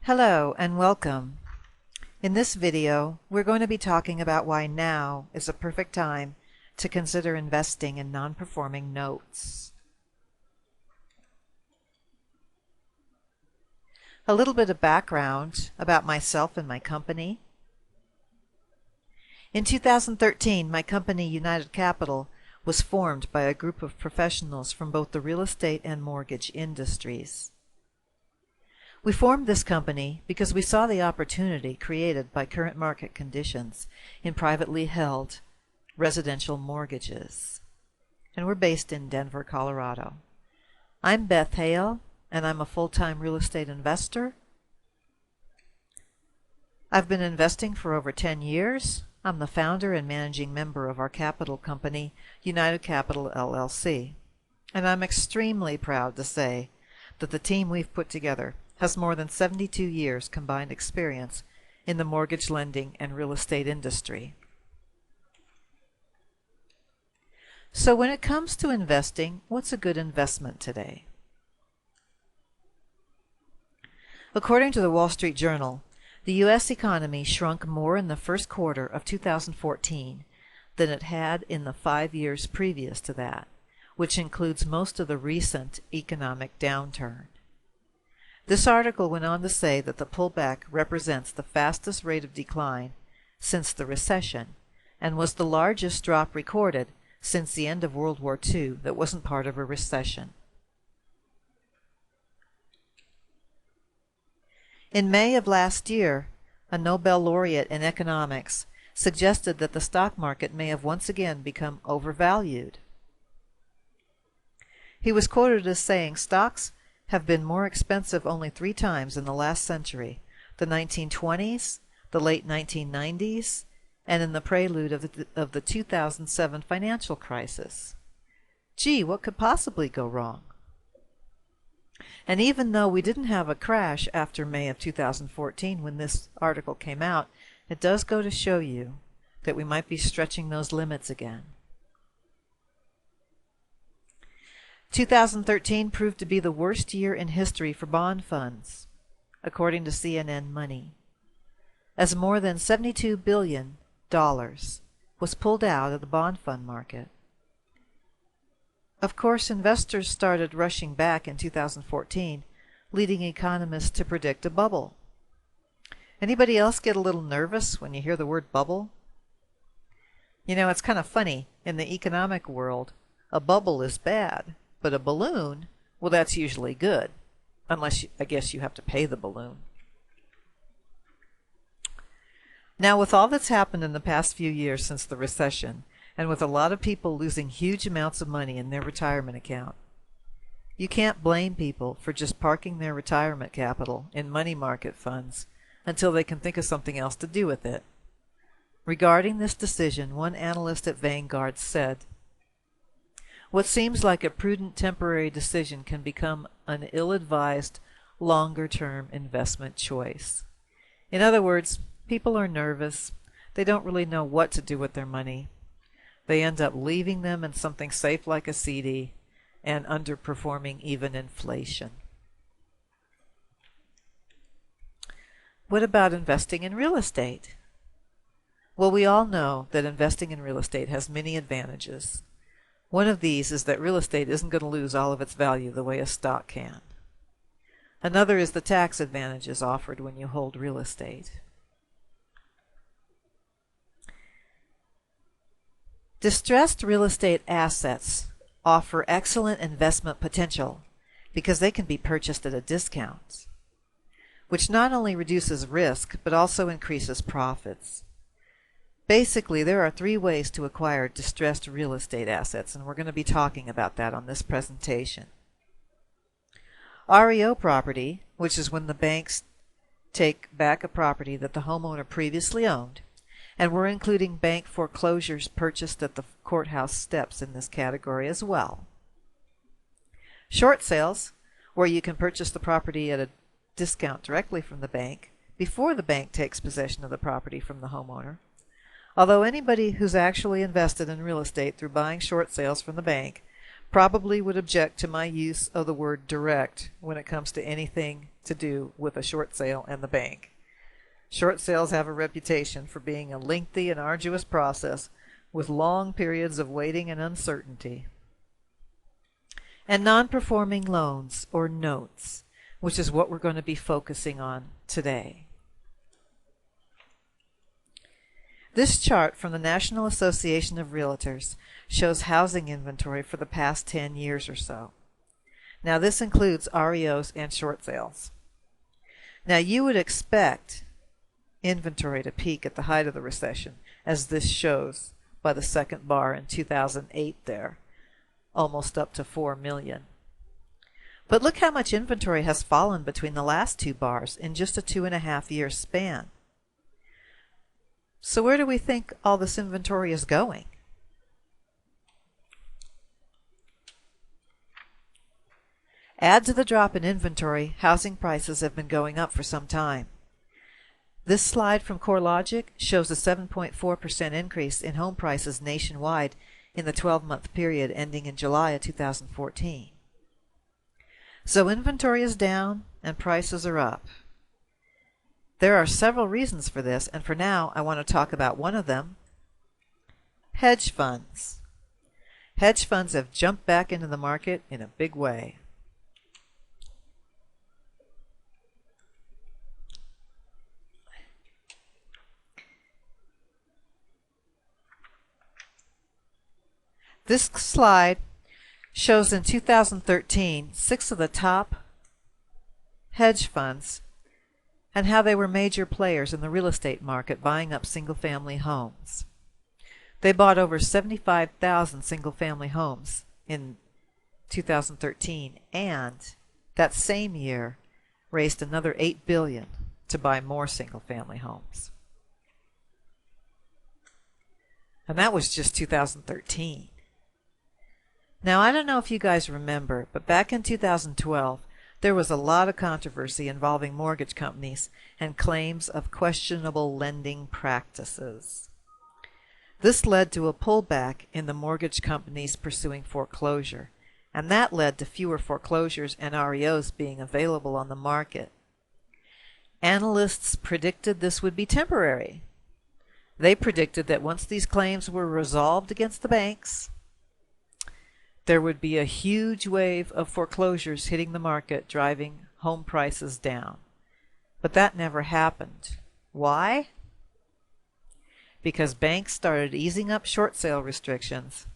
Hello and welcome. In this video, we're going to be talking about why now is a perfect time to consider investing in non-performing notes. A little bit of background about myself and my company. In 2013, my company United Capital was formed by a group of professionals from both the real estate and mortgage industries. We formed this company because we saw the opportunity created by current market conditions in privately held residential mortgages. And we're based in Denver, Colorado. I'm Beth Hale, and I'm a full-time real estate investor. I've been investing for over 10 years. I'm the founder and managing member of our capital company, United Capital LLC. And I'm extremely proud to say that the team we've put together has more than 72 years combined experience in the mortgage lending and real estate industry. So when it comes to investing, what's a good investment today? According to the Wall Street Journal, the U.S. economy shrunk more in the first quarter of 2014 than it had in the 5 years previous to that, which includes most of the recent economic downturn. This article went on to say that the pullback represents the fastest rate of decline since the recession and was the largest drop recorded since the end of World War II that wasn't part of a recession. In May of last year, a Nobel laureate in economics suggested that the stock market may have once again become overvalued. He was quoted as saying, "Stocks have been more expensive only 3 times in the last century, the 1920s, the late 1990s, and in the prelude of the 2007 financial crisis. Gee, what could possibly go wrong?" And even though we didn't have a crash after May of 2014 when this article came out, it does go to show you that we might be stretching those limits again. 2013 proved to be the worst year in history for bond funds, according to CNN Money, as more than $72 billion was pulled out of the bond fund market. Of course, investors started rushing back in 2014, leading economists to predict a bubble. Anybody else get a little nervous when you hear the word bubble? You know, it's kind of funny. In the economic world, a bubble is bad. But a balloon, well, that's usually good, unless I guess you have to pay the balloon. Now, with all that's happened in the past few years since the recession, and with a lot of people losing huge amounts of money in their retirement account, you can't blame people for just parking their retirement capital in money market funds until they can think of something else to do with it. Regarding this decision, one analyst at Vanguard said, "What seems like a prudent temporary decision can become an ill-advised, longer-term investment choice." In other words, people are nervous. They don't really know what to do with their money. They end up leaving them in something safe like a CD and underperforming even inflation. What about investing in real estate? Well, we all know that investing in real estate has many advantages. One of these is that real estate isn't going to lose all of its value the way a stock can. Another is the tax advantages offered when you hold real estate. Distressed real estate assets offer excellent investment potential because they can be purchased at a discount, which not only reduces risk but also increases profits. Basically, there are 3 ways to acquire distressed real estate assets, and we're going to be talking about that on this presentation. REO property, which is when the banks take back a property that the homeowner previously owned, and we're including bank foreclosures purchased at the courthouse steps in this category as well. Short sales, where you can purchase the property at a discount directly from the bank before the bank takes possession of the property from the homeowner. Although anybody who's actually invested in real estate through buying short sales from the bank probably would object to my use of the word direct when it comes to anything to do with a short sale and the bank. Short sales have a reputation for being a lengthy and arduous process with long periods of waiting and uncertainty. And non-performing loans, or notes, which is what we're going to be focusing on today. This chart from the National Association of Realtors shows housing inventory for the past 10 years or so. Now this includes REOs and short sales. Now you would expect inventory to peak at the height of the recession, as this shows by the second bar in 2008 there, almost up to 4 million. But look how much inventory has fallen between the last two bars in just a 2.5-year span. So where do we think all this inventory is going? Add to the drop in inventory, housing prices have been going up for some time. This slide from CoreLogic shows a 7.4% increase in home prices nationwide in the 12-month period ending in July of 2014. So inventory is down and prices are up. There are several reasons for this, and for now I want to talk about one of them: hedge funds. Hedge funds have jumped back into the market in a big way. This slide shows in 2013 6 of the top hedge funds and how they were major players in the real estate market buying up single-family homes. They bought over 75,000 single-family homes in 2013, and that same year raised another $8 billion to buy more single-family homes. And that was just 2013. Now, I don't know if you guys remember, but back in 2012, there was a lot of controversy involving mortgage companies and claims of questionable lending practices. This led to a pullback in the mortgage companies pursuing foreclosure, and that led to fewer foreclosures and REOs being available on the market. Analysts predicted this would be temporary. They predicted that once these claims were resolved against the banks, there would be a huge wave of foreclosures hitting the market, driving home prices down. But that never happened. Why? Because banks started easing up short sale restrictions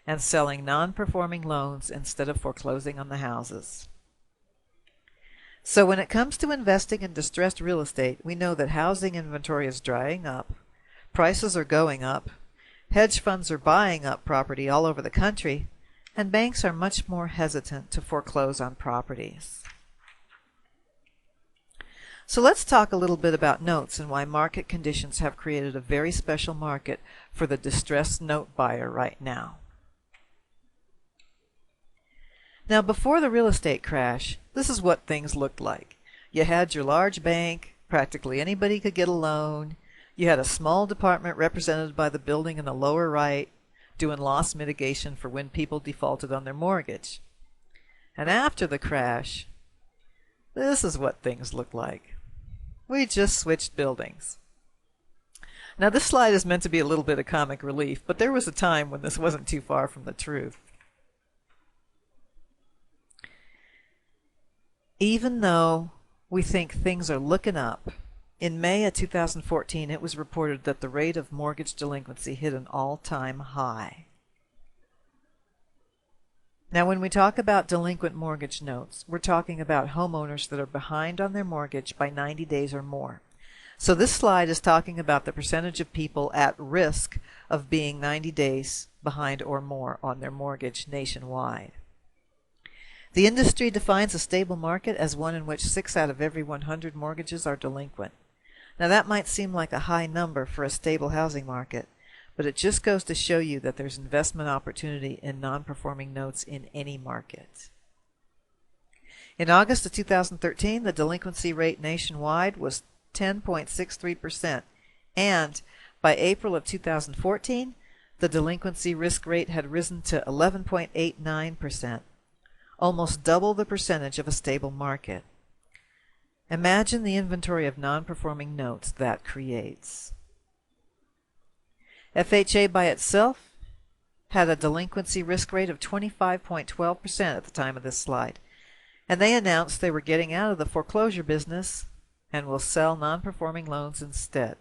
and selling non-performing loans instead of foreclosing on the houses. So when it comes to investing in distressed real estate, we know that housing inventory is drying up, prices are going up, hedge funds are buying up property all over the country, and banks are much more hesitant to foreclose on properties. So let's talk a little bit about notes and why market conditions have created a very special market for the distressed note buyer right now. Now, before the real estate crash, this is what things looked like. You had your large bank, practically anybody could get a loan. You had a small department represented by the building in the lower right, doing loss mitigation for when people defaulted on their mortgage. And after the crash, this is what things look like. We just switched buildings. Now this slide is meant to be a little bit of comic relief, but there was a time when this wasn't too far from the truth. Even though we think things are looking up, in May of 2014, it was reported that the rate of mortgage delinquency hit an all-time high. Now, when we talk about delinquent mortgage notes, we're talking about homeowners that are behind on their mortgage by 90 days or more. So this slide is talking about the percentage of people at risk of being 90 days behind or more on their mortgage nationwide. The industry defines a stable market as one in which 6 out of every 100 mortgages are delinquent. Now that might seem like a high number for a stable housing market, but it just goes to show you that there's investment opportunity in non-performing notes in any market. In August of 2013, the delinquency rate nationwide was 10.63%, and by April of 2014, the delinquency risk rate had risen to 11.89%, almost double the percentage of a stable market. Imagine the inventory of non-performing notes that creates. FHA by itself had a delinquency risk rate of 25.12% at the time of this slide, and they announced they were getting out of the foreclosure business and will sell non-performing loans instead.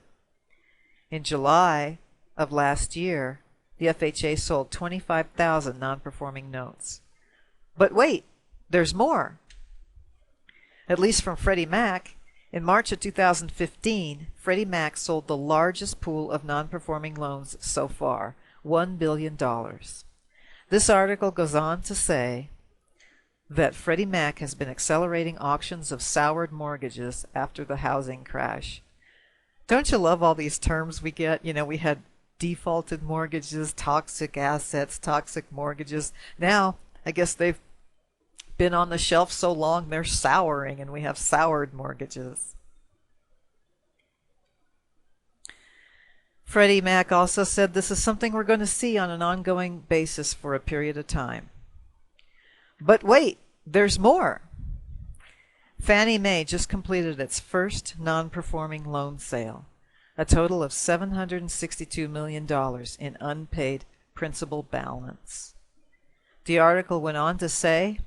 In July of last year, the FHA sold 25,000 non-performing notes. But wait, there's more. At least from Freddie Mac, in March of 2015, Freddie Mac sold the largest pool of non-performing loans so far, $1 billion. This article goes on to say that Freddie Mac has been accelerating auctions of soured mortgages after the housing crash. Don't you love all these terms we get? You know, we had defaulted mortgages, toxic assets, toxic mortgages. Now, I guess they've been on the shelf so long they're souring, and we have soured mortgages. Freddie Mac also said this is something we're going to see on an ongoing basis for a period of time. But wait, there's more. Fannie Mae just completed its first non-performing loan sale, a total of $762 million in unpaid principal balance. The article went on to say,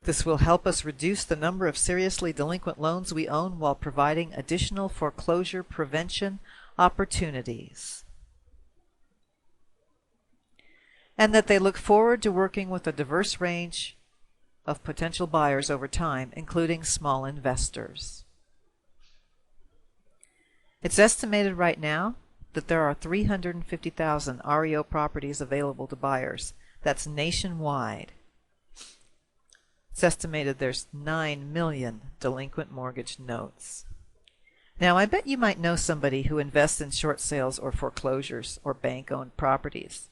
this will help us reduce the number of seriously delinquent loans we own while providing additional foreclosure prevention opportunities. And that they look forward to working with a diverse range of potential buyers over time, including small investors. It's estimated right now that there are 350,000 REO properties available to buyers. That's nationwide. It's estimated there's 9 million delinquent mortgage notes. Now, I bet you might know somebody who invests in short sales or foreclosures or bank-owned properties.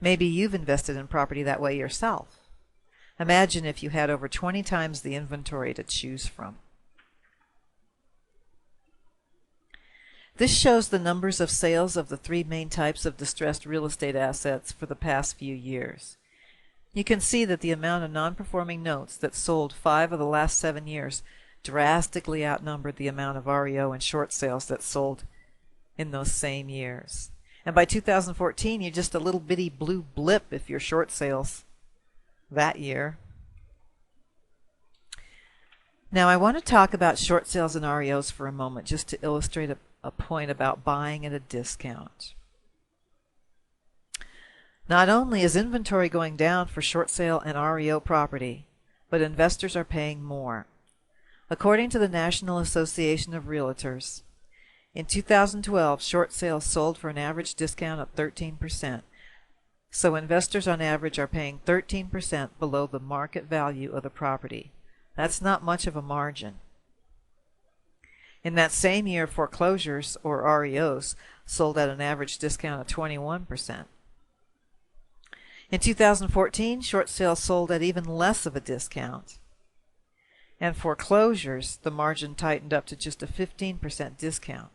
Maybe you've invested in property that way yourself. Imagine if you had over 20 times the inventory to choose from. This shows the numbers of sales of the three main types of distressed real estate assets for the past few years. You can see that the amount of non-performing notes that sold 5 of the last 7 years drastically outnumbered the amount of REO and short sales that sold in those same years. And by 2014, you're just a little bitty blue blip if you're short sales that year. Now, I want to talk about short sales and REOs for a moment, just to illustrate a point about buying at a discount. Not only is inventory going down for short sale and REO property, but investors are paying more. According to the National Association of Realtors, in 2012, short sales sold for an average discount of 13%. So investors on average are paying 13% below the market value of the property. That's not much of a margin. In that same year, foreclosures, or REOs, sold at an average discount of 21%. In 2014, short sales sold at even less of a discount. And foreclosures, the margin tightened up to just a 15% discount.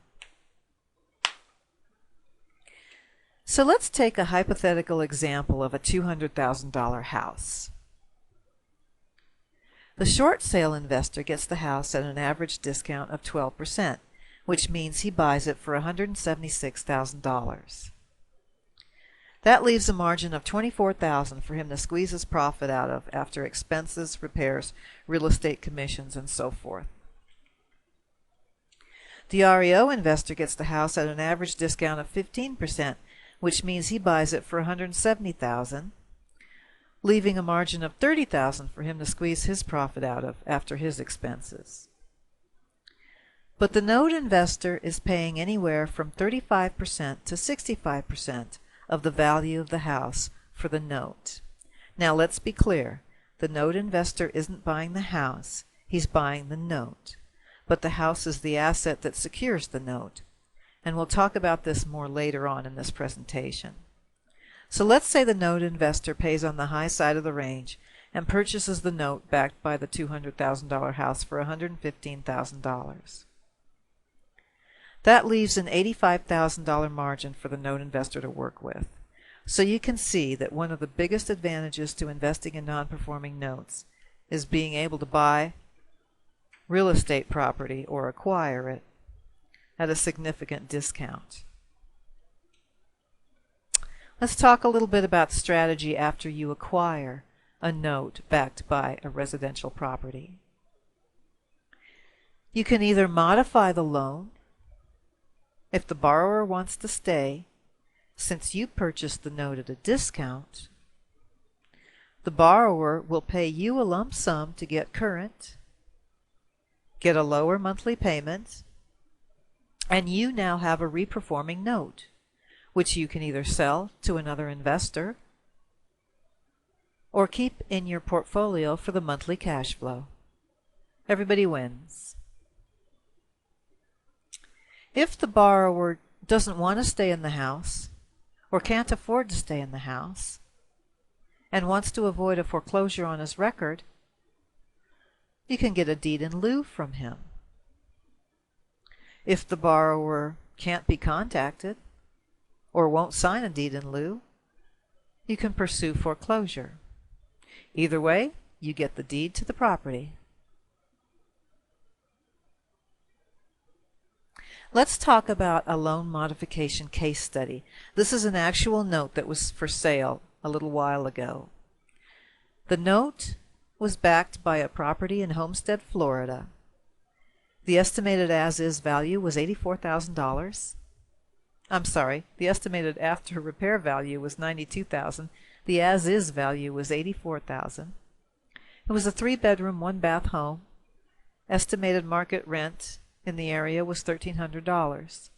So let's take a hypothetical example of a $200,000 house. The short sale investor gets the house at an average discount of 12%, which means he buys it for $176,000. That leaves a margin of $24,000 for him to squeeze his profit out of after expenses, repairs, real estate commissions, and so forth. The REO investor gets the house at an average discount of 15%, which means he buys it for $170,000, leaving a margin of $30,000 for him to squeeze his profit out of after his expenses. But the note investor is paying anywhere from 35% to 65% of the value of the house for the note. Now let's be clear. The note investor isn't buying the house, he's buying the note. But the house is the asset that secures the note. And we'll talk about this more later on in this presentation. So let's say the note investor pays on the high side of the range and purchases the note backed by the $200,000 house for $115,000. That leaves an $85,000 margin for the note investor to work with. So you can see that one of the biggest advantages to investing in non-performing notes is being able to buy real estate property or acquire it at a significant discount. Let's talk a little bit about strategy after you acquire a note backed by a residential property. You can either modify the loan if the borrower wants to stay. Since you purchased the note at a discount, the borrower will pay you a lump sum to get current, get a lower monthly payment, and you now have a reperforming note, which you can either sell to another investor or keep in your portfolio for the monthly cash flow. Everybody wins. If the borrower doesn't want to stay in the house or can't afford to stay in the house and wants to avoid a foreclosure on his record, you can get a deed in lieu from him. If the borrower can't be contacted or won't sign a deed in lieu, you can pursue foreclosure. Either way, you get the deed to the property. Let's talk about a loan modification case study. This is an actual note that was for sale a little while ago. The note was backed by a property in Homestead, Florida. The estimated as-is value was $84,000. I'm sorry, the estimated after repair value was $92,000. The as-is value was $84,000. It was a 3-bedroom, 1-bath home. Estimated market rent in the area was $1,300.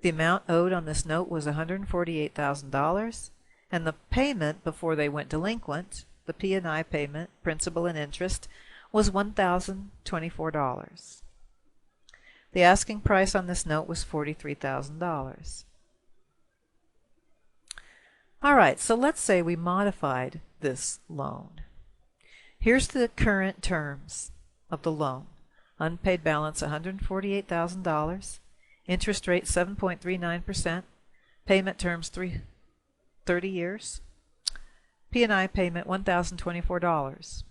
The amount owed on this note was $148,000, and the payment before they went delinquent, the P&I payment, principal and interest, was $1,024. The asking price on this note was $43,000. All right, so let's say we modified this loan. Here's the current terms of the loan. Unpaid balance $148,000, interest rate 7.39%, payment terms 30 years, P&I payment $1,024.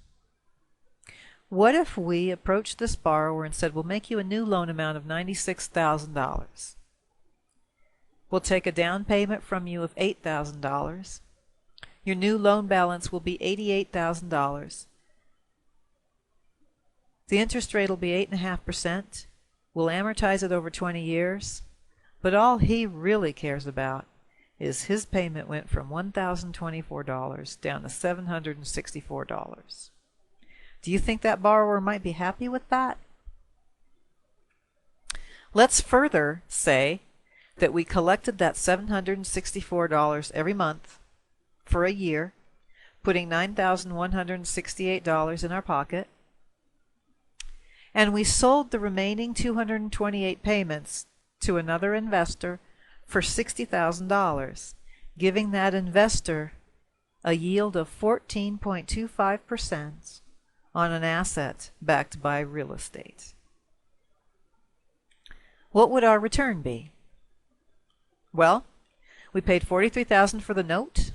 What if we approached this borrower and said, we'll make you a new loan amount of $96,000. We'll take a down payment from you of $8,000. Your new loan balance will be $88,000. The interest rate will be 8.5%. We'll amortize it over 20 years. But all he really cares about is his payment went from $1,024 down to $764. Do you think that borrower might be happy with that? Let's further say that we collected that $764 every month for a year, putting $9,168 in our pocket, and we sold the remaining 228 payments to another investor for $60,000, giving that investor a yield of 14.25% on an asset backed by real estate. What would our return be? Well, we paid $43,000 for the note,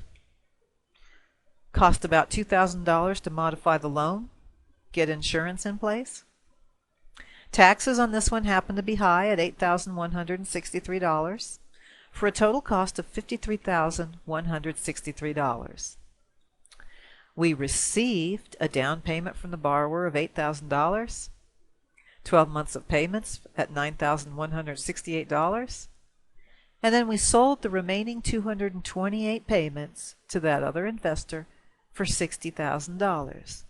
cost about $2,000 to modify the loan, get insurance in place. Taxes on this one happen to be high at $8,163 for a total cost of $53,163. We received a down payment from the borrower of $8,000, 12 months of payments at $9,168, and then we sold the remaining 228 payments to that other investor for $60,000.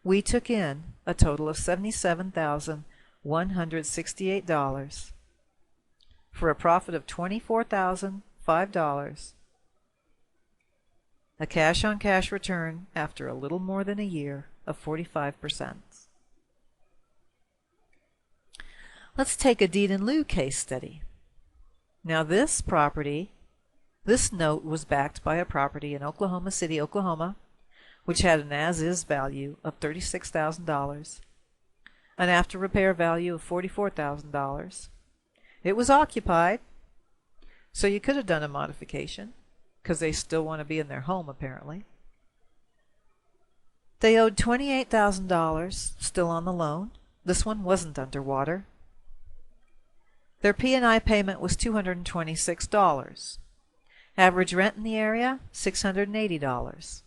We took in a total of $77,168 for a profit of $24,005, a cash-on-cash return after a little more than a year of 45%. Let's take a deed in lieu case study. Now this note was backed by a property in Oklahoma City, Oklahoma, which had an as-is value of $36,000, an after-repair value of $44,000, It was occupied, so you could have done a modification because they still want to be in their home apparently. They owed $28,000 still on the loan. This one wasn't underwater. Their P&I payment was $226. Average rent in the area, $680.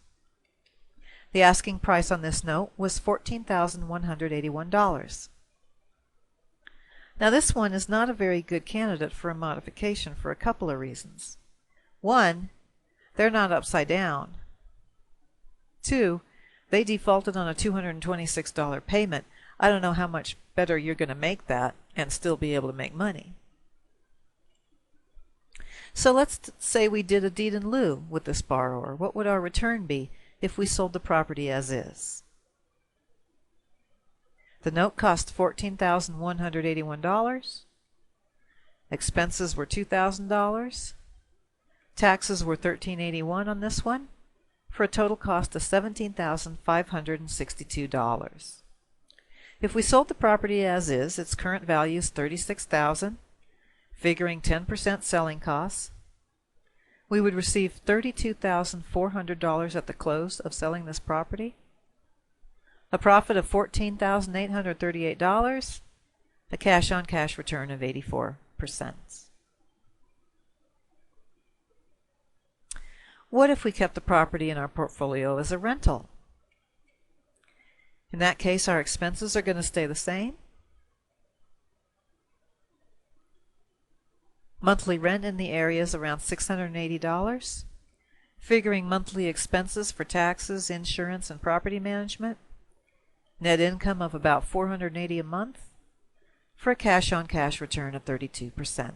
The asking price on this note was $14,181. Now this one is not a very good candidate for a modification for a couple of reasons. One, they're not upside down. Two, they defaulted on a $226 payment. I don't know how much better you're going to make that and still be able to make money. So let's say we did a deed in lieu with this borrower. What would our return be if we sold the property as is? The note cost $14,181. Expenses were $2,000. Taxes were $1,381 on this one, for a total cost of $17,562. If we sold the property as is, its current value is $36,000, figuring 10% selling costs. We would receive $32,400 at the close of selling this property, a profit of $14,838, a cash-on-cash return of 84%. What if we kept the property in our portfolio as a rental? In that case, our expenses are going to stay the same. Monthly rent in the area is around $680, figuring monthly expenses for taxes, insurance, and property management. Net income of about $480 a month, for a cash-on-cash return of 32%.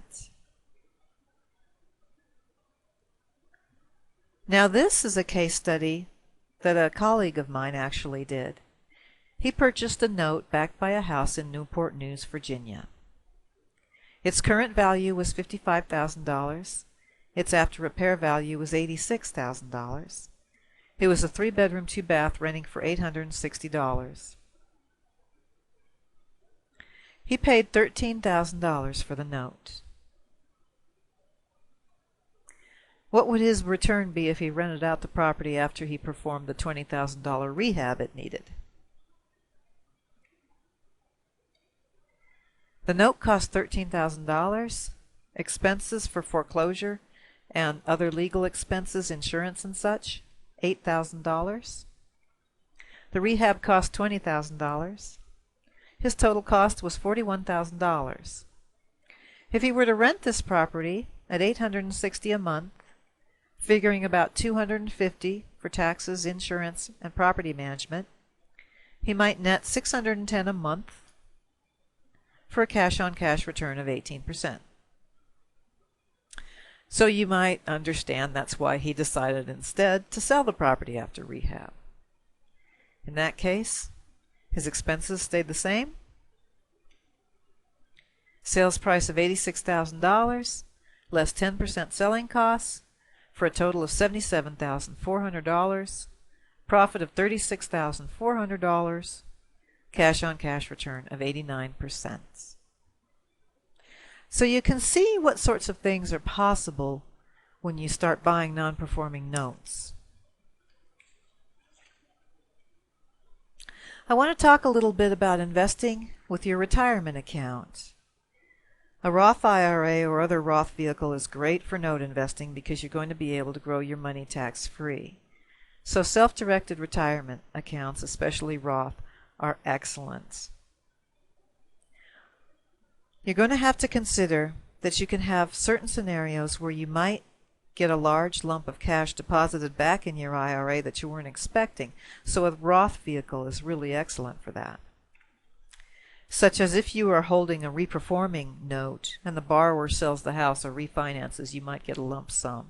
Now this is a case study that a colleague of mine actually did. He purchased a note backed by a house in Newport News, Virginia. Its current value was $55,000. Its after repair value was $86,000. It was a 3-bedroom, 2-bath renting for $860. He paid $13,000 for the note. What would his return be if he rented out the property after he performed the $20,000 rehab it needed? The note cost $13,000, expenses for foreclosure and other legal expenses, insurance and such, $8,000. The rehab cost $20,000. His total cost was $41,000. If he were to rent this property at $860 a month, figuring about $250 for taxes, insurance, and property management, he might net $610 a month, for a cash-on-cash return of 18%. So you might understand that's why he decided instead to sell the property after rehab. In that case, his expenses stayed the same. Sales price of $86,000, less 10% selling costs, for a total of $77,400, profit of $36,400, cash-on-cash return of 89%. So you can see what sorts of things are possible when you start buying non-performing notes. I want to talk a little bit about investing with your retirement account. A Roth IRA or other Roth vehicle is great for note investing because you're going to be able to grow your money tax-free. So self-directed retirement accounts, especially Roth, are excellent. You're going to have to consider that you can have certain scenarios where you might get a large lump of cash deposited back in your IRA that you weren't expecting. So a Roth vehicle is really excellent for that. Such as if you are holding a reperforming note and the borrower sells the house or refinances, you might get a lump sum.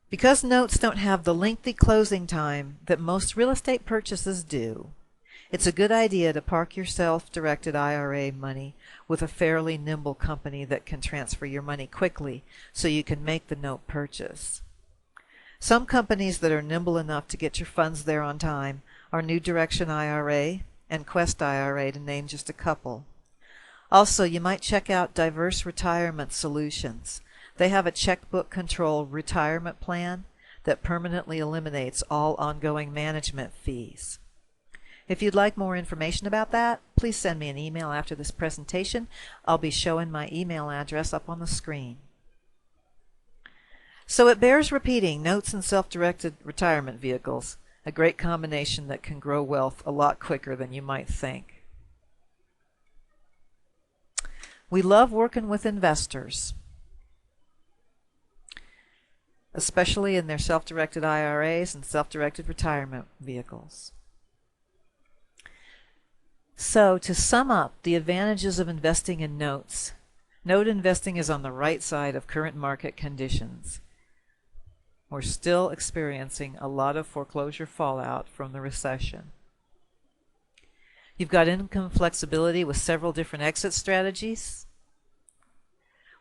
Because notes don't have the lengthy closing time that most real estate purchases do, it's a good idea to park your self-directed IRA money with a fairly nimble company that can transfer your money quickly so you can make the note purchase. Some companies that are nimble enough to get your funds there on time are New Direction IRA and Quest IRA, to name just a couple. Also, you might check out Diverse Retirement Solutions. They have a checkbook control retirement plan that permanently eliminates all ongoing management fees. If you'd like more information about that, please send me an email after this presentation. I'll be showing my email address up on the screen. So it bears repeating, notes and self-directed retirement vehicles, a great combination that can grow wealth a lot quicker than you might think. We love working with investors, especially in their self-directed IRAs and self-directed retirement vehicles. So, to sum up the advantages of investing in notes, note investing is on the right side of current market conditions. We're still experiencing a lot of foreclosure fallout from the recession. You've got income flexibility with several different exit strategies,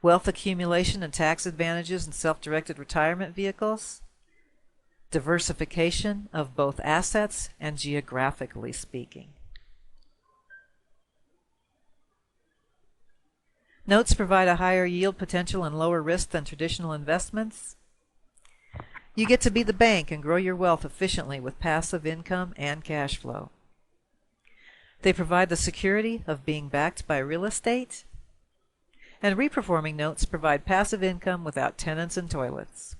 wealth accumulation and tax advantages in self-directed retirement vehicles, diversification of both assets and geographically speaking. Notes provide a higher yield potential and lower risk than traditional investments. You get to be the bank and grow your wealth efficiently with passive income and cash flow. They provide the security of being backed by real estate. And reperforming notes provide passive income without tenants and toilets.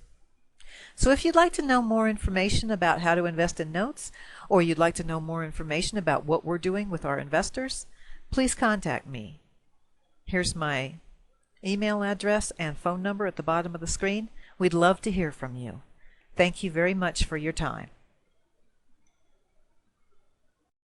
So if you'd like to know more information about how to invest in notes, or you'd like to know more information about what we're doing with our investors, please contact me. Here's my email address and phone number at the bottom of the screen. We'd love to hear from you. Thank you very much for your time.